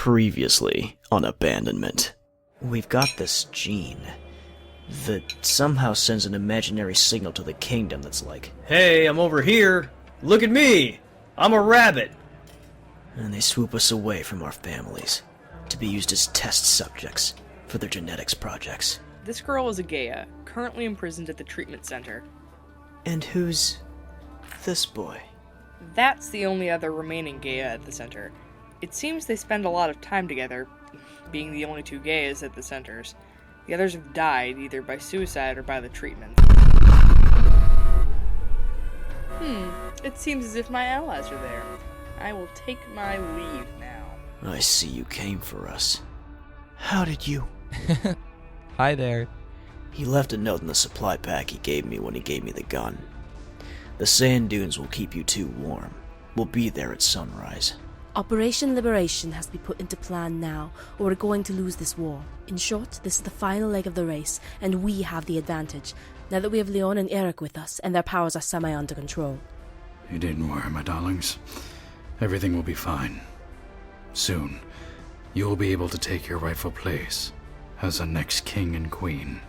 Previously on Abandonment. We've got this gene that somehow sends an imaginary signal to the kingdom that's like, "Hey, I'm over here! Look at me! I'm a rabbit!" And they swoop us away from our families to be used as test subjects for their genetics projects. This girl is a Gaia, currently imprisoned at the treatment center. And who's this boy? That's the only other remaining Gaia at the center. It seems they spend a lot of time together, being the only two Gaias at the centers. The others have died, either by suicide or by the treatment. It seems as if my allies are there. I will take my leave now. I see you came for us. How did you... Hi there. He left a note in the supply pack he gave me when he gave me the gun. The sand dunes will keep you too warm. We'll be there at sunrise. Operation Liberation has to be put into plan now, or we're going to lose this war. In short, this is the final leg of the race, and we have the advantage, now that we have Lyon and Erik with us, and their powers are semi-under control. You needn't worry, my darlings. Everything will be fine. Soon, you will be able to take your rightful place as the next king and queen.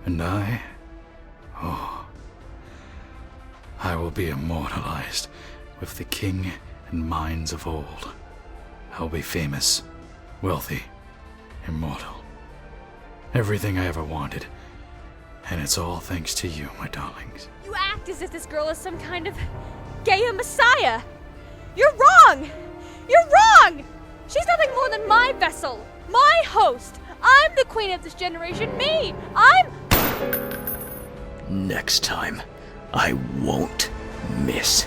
And I will be immortalized with the king and minds of old. I will be famous, wealthy, immortal. Everything I ever wanted. And it's all thanks to you, my darlings. You act as if this girl is some kind of Gaia messiah. You're wrong! You're wrong! She's nothing more than my vessel, my host. I'm the queen of this generation, me! Next time, I won't miss.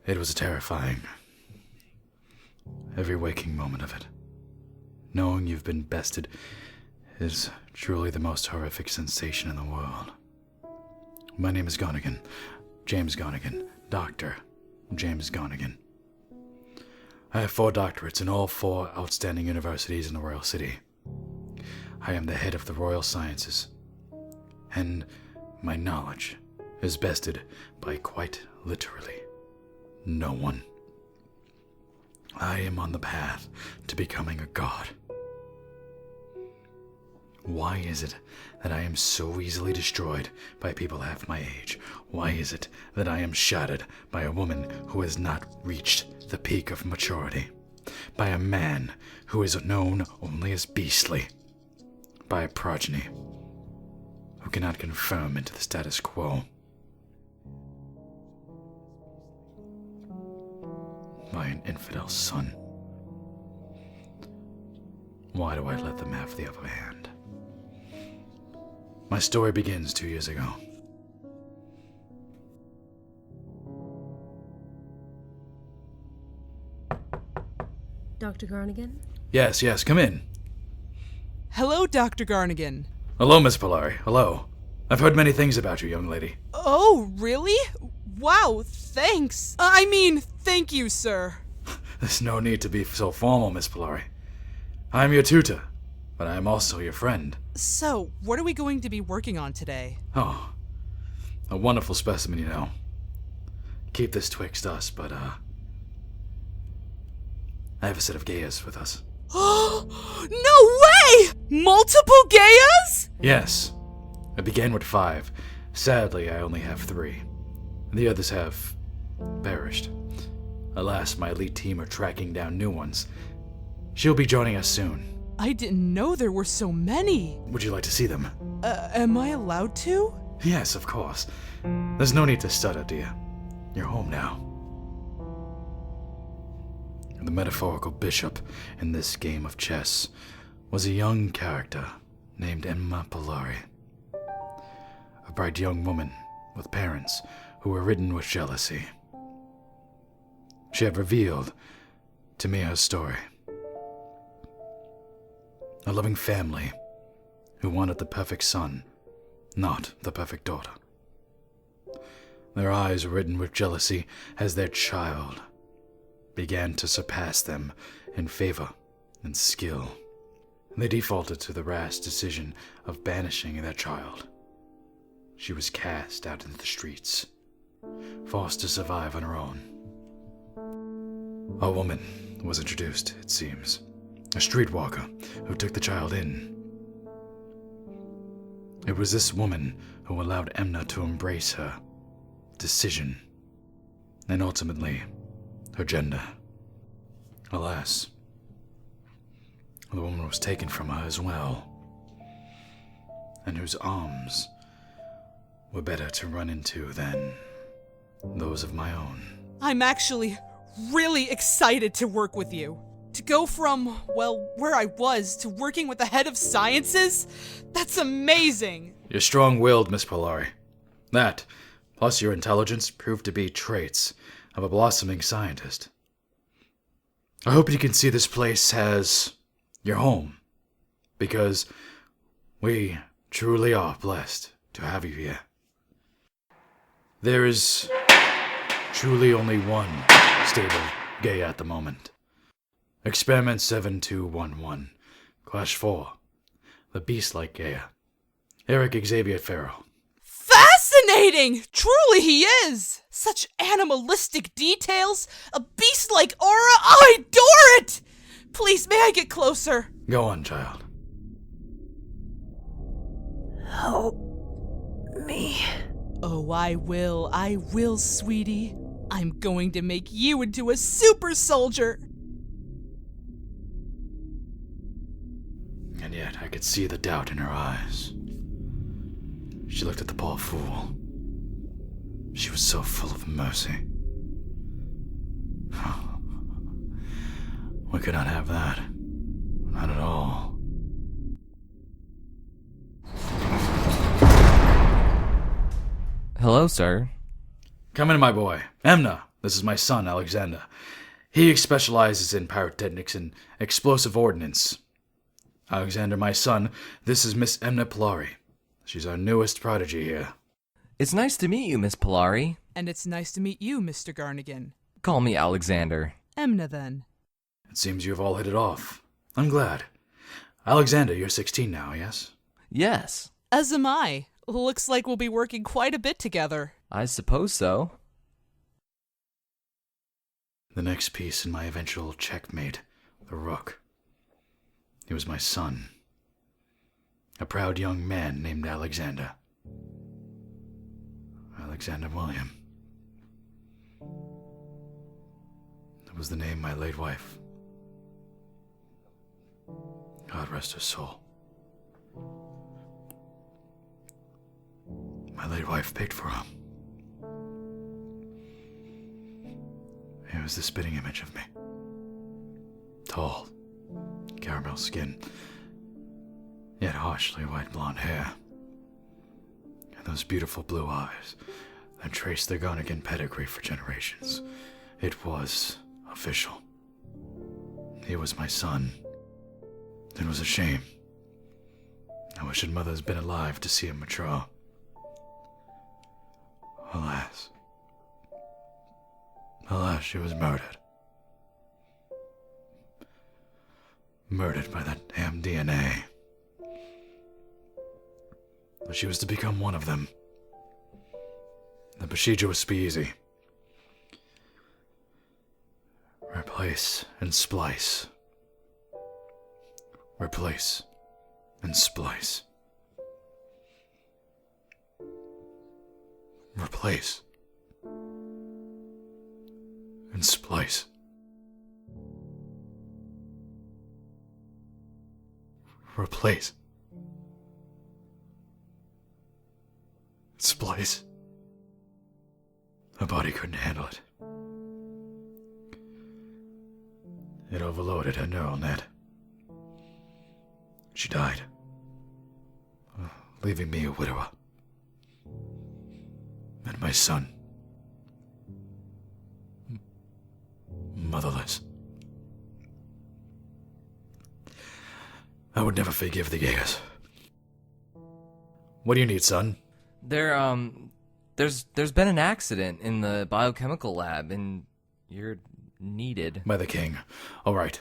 It was terrifying. Every waking moment of it. Knowing you've been bested is truly the most horrific sensation in the world. My name is Garnigan. James Garnigan. Dr. James Garnigan. I have 4 doctorates in all 4 outstanding universities in the Royal City. I am the head of the Royal Sciences. And my knowledge is bested by quite literally no one. I am on the path to becoming a god. Why is it that I am so easily destroyed by people half my age? Why is it that I am shattered by a woman who has not reached the peak of maturity? By a man who is known only as beastly? By a progeny who cannot confirm into the status quo? By an infidel son? Why do I let them have the upper hand? My story begins 2 years ago. Dr. Garnigan? Yes, come in. Hello, Dr. Garnigan. Hello, Miss Polari. Hello. I've heard many things about you, young lady. Oh, really? Wow, thanks. Thank you, sir. There's no need to be so formal, Miss Polari. I am your tutor, but I am also your friend. So, what are we going to be working on today? Oh, a wonderful specimen, you know. Keep this twixt us, but, I have a set of Gaias with us. No way! Multiple Gaias? Yes. I began with 5, Sadly, I only have 3. The others have perished. Alas, my elite team are tracking down new ones. She'll be joining us soon. I didn't know there were so many. Would you like to see them? Am I allowed to? Yes, of course. There's no need to stutter, dear. You're home now. The metaphorical bishop in this game of chess was a young character named Emna Polari. A bright young woman with parents who were ridden with jealousy. She had revealed to me her story. A loving family who wanted the perfect son, not the perfect daughter. Their eyes were ridden with jealousy as their child began to surpass them in favor and skill. They defaulted to the rash decision of banishing their child. She was cast out into the streets, forced to survive on her own. A woman was introduced, it seems. A streetwalker who took the child in. It was this woman who allowed Emna to embrace her decision, and ultimately, her gender. Alas, the woman was taken from her as well, and whose arms were better to run into than those of my own. I'm actually really excited to work with you. To go from, well, where I was to working with the head of sciences? That's amazing! You're strong-willed, Miss Polari. That, plus your intelligence, proved to be traits of a blossoming scientist. I hope you can see this place as your home, because we truly are blessed to have you here. There is truly only one stable Gaia at the moment. Experiment 7211, Clash 4, the beast-like Gaia. Erik Xavier Farrell. Fascinating! Truly he is! Such animalistic details, a beast-like aura, I adore it! Please, may I get closer? Go on, child. Help me. Oh, I will, sweetie. I'm going to make you into a super soldier! And yet I could see the doubt in her eyes. She looked at the poor fool. She was so full of mercy. We could not have that. Not at all. Hello, sir. Come in, my boy. Emna, this is my son, Alexander. He specializes in pyrotechnics and explosive ordnance. Alexander, my son, this is Miss Emna Polari. She's our newest prodigy here. It's nice to meet you, Miss Polari. And it's nice to meet you, Mr. Garnigan. Call me Alexander. Emna, then. It seems you have all hit it off. I'm glad. Alexander, you're 16 now, yes? Yes, As am I. Looks like we'll be working quite a bit together. I suppose so. The next piece in my eventual checkmate, the rook. He was my son. A proud young man named Alexander. Alexander William. That was the name of my late wife. God rest her soul. My late wife paid for him. He was the spitting image of me. Tall, caramel skin, yet harshly white blonde hair. And those beautiful blue eyes that traced the Garnigan pedigree for generations. It was official. He was my son. It was a shame. I wish his mother had been alive to see him mature. Alas. Alas, she was murdered. Murdered by that damn DNA. But she was to become one of them. The procedure was to be easy. Replace and splice. Replace and splice. replace, and splice. Replace. Splice. Her body couldn't handle it. It overloaded her neural net. She died, leaving me a widower. And my son, motherless. I would never forgive the Gaias. What do you need, son? There's been an accident in the biochemical lab, and you're needed. By the king. All right,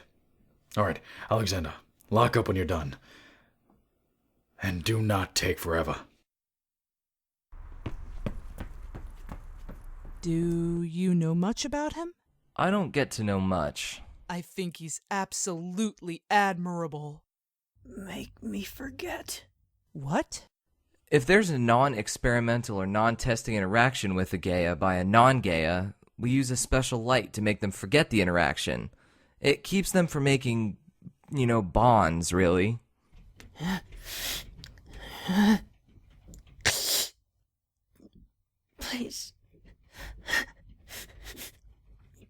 Alexander, lock up when you're done. And do not take forever. Do you know much about him? I don't get to know much. I think he's absolutely admirable. Make me forget. What? If there's a non-experimental or non-testing interaction with a Gaia by a non-Gaia, we use a special light to make them forget the interaction. It keeps them from making, bonds, really. Please.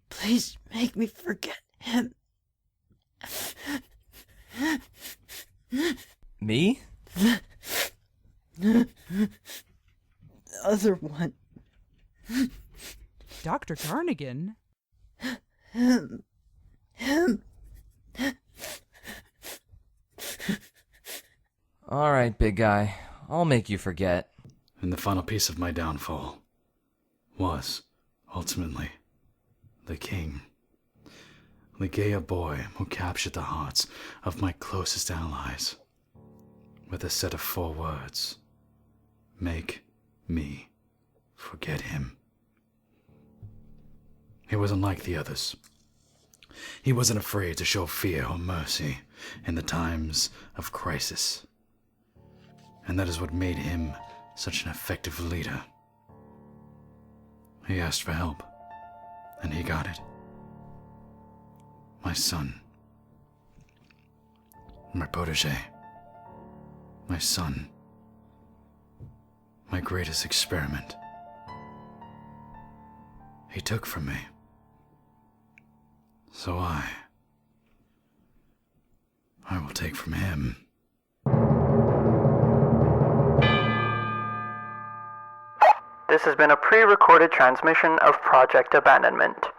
Please make me forget him. Me? The other one. Dr. Garnigan? Him. All right, big guy. I'll make you forget. And the final piece of my downfall was, ultimately, the king. The Gaia boy who captured the hearts of my closest allies with a set of 4 words. Make me forget him. He wasn't like the others. He wasn't afraid to show fear or mercy in the times of crisis. And that is what made him such an effective leader. He asked for help, and he got it. My son. My protege. My son. My greatest experiment. He took from me. So I will take from him. This has been a pre-recorded transmission of Project Abandonment.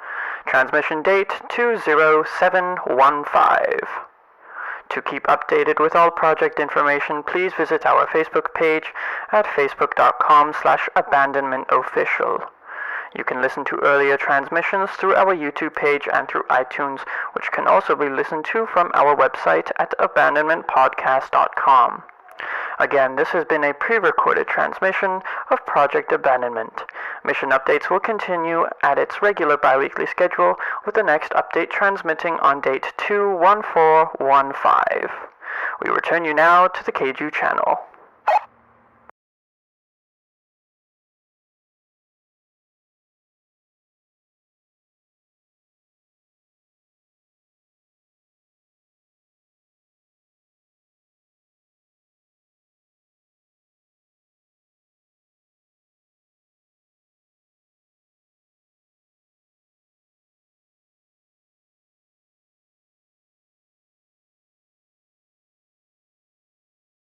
Transmission date 20715. To keep updated with all project information, please visit our Facebook page at facebook.com/abandonmentofficial. You can listen to earlier transmissions through our YouTube page and through iTunes, which can also be listened to from our website at abandonmentpodcast.com. Again, this has been a pre-recorded transmission of Project Abandonment. Mission updates will continue at its regular bi-weekly schedule, with the next update transmitting on date 21415. We return you now to the Keiju channel.